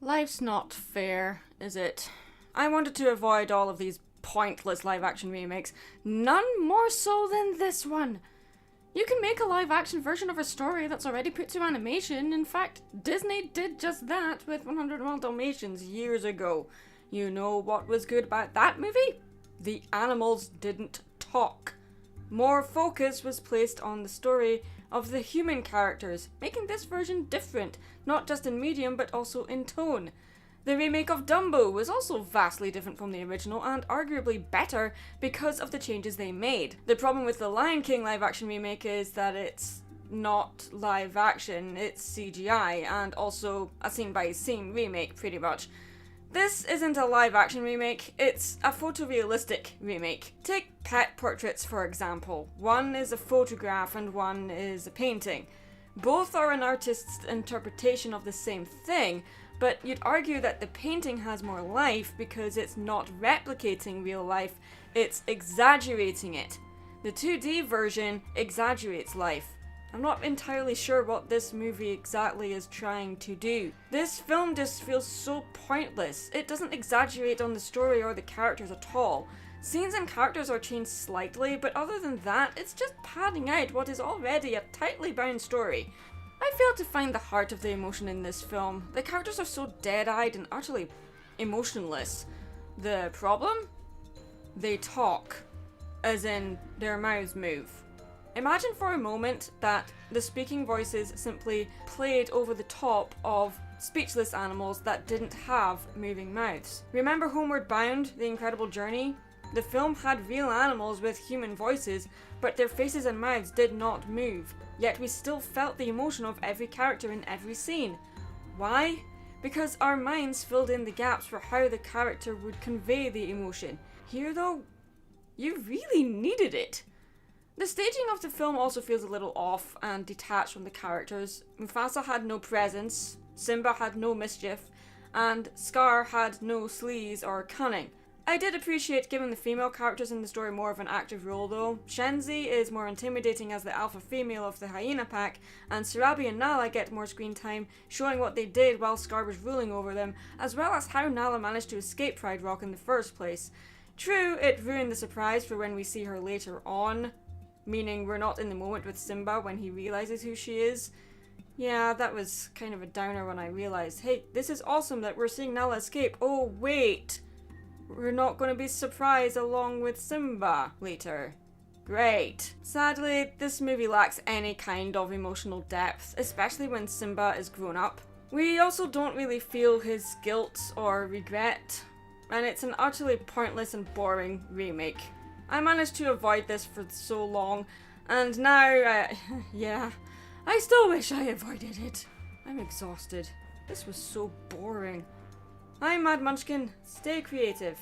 Life's not fair, is it? I wanted to avoid all of these pointless live-action remakes, none more so than this one. You can make a live-action version of a story that's already put to animation. In fact, Disney did just that with 101 Dalmatians years ago. You know what was good about that movie? The animals didn't talk. More focus was placed on the story of the human characters, making this version different, not just in medium but also in tone. The remake of Dumbo was also vastly different from the original and arguably better because of the changes they made. The problem with the Lion King live action remake is that it's not live action, it's CGI and also a scene by scene remake pretty much. This isn't a live action remake, it's a photorealistic remake. Take pet portraits for example. One is a photograph and one is a painting. Both are an artist's interpretation of the same thing, but you'd argue that the painting has more life because it's not replicating real life, it's exaggerating it. The 2D version exaggerates life. I'm not entirely sure what this movie exactly is trying to do. This film just feels so pointless. It doesn't exaggerate on the story or the characters at all. Scenes and characters are changed slightly, but other than that, it's just padding out what is already a tightly bound story. I failed to find the heart of the emotion in this film. The characters are so dead-eyed and utterly emotionless. The problem? They talk. As in, their mouths move. Imagine for a moment that the speaking voices simply played over the top of speechless animals that didn't have moving mouths. Remember Homeward Bound, The Incredible Journey? The film had real animals with human voices, but their faces and mouths did not move, yet we still felt the emotion of every character in every scene. Why? Because our minds filled in the gaps for how the character would convey the emotion. Here though, you really needed it. The staging of the film also feels a little off and detached from the characters. Mufasa had no presence, Simba had no mischief, and Scar had no sleaze or cunning. I did appreciate giving the female characters in the story more of an active role though. Shenzi is more intimidating as the alpha female of the hyena pack, and Sarabi and Nala get more screen time, showing what they did while Scar was ruling over them, as well as how Nala managed to escape Pride Rock in the first place. True, it ruined the surprise for when we see her later on, meaning we're not in the moment with Simba when he realizes who she is. Yeah, that was kind of a downer when I realized, hey, this is awesome that we're seeing Nala escape. Oh wait, we're not going to be surprised along with Simba later. Great. Sadly, this movie lacks any kind of emotional depth, especially when Simba is grown up. We also don't really feel his guilt or regret, and it's an utterly pointless and boring remake. I managed to avoid this for so long, and now, yeah, I still wish I avoided it. I'm exhausted. This was so boring. I'm Mad Munchkin. Stay creative.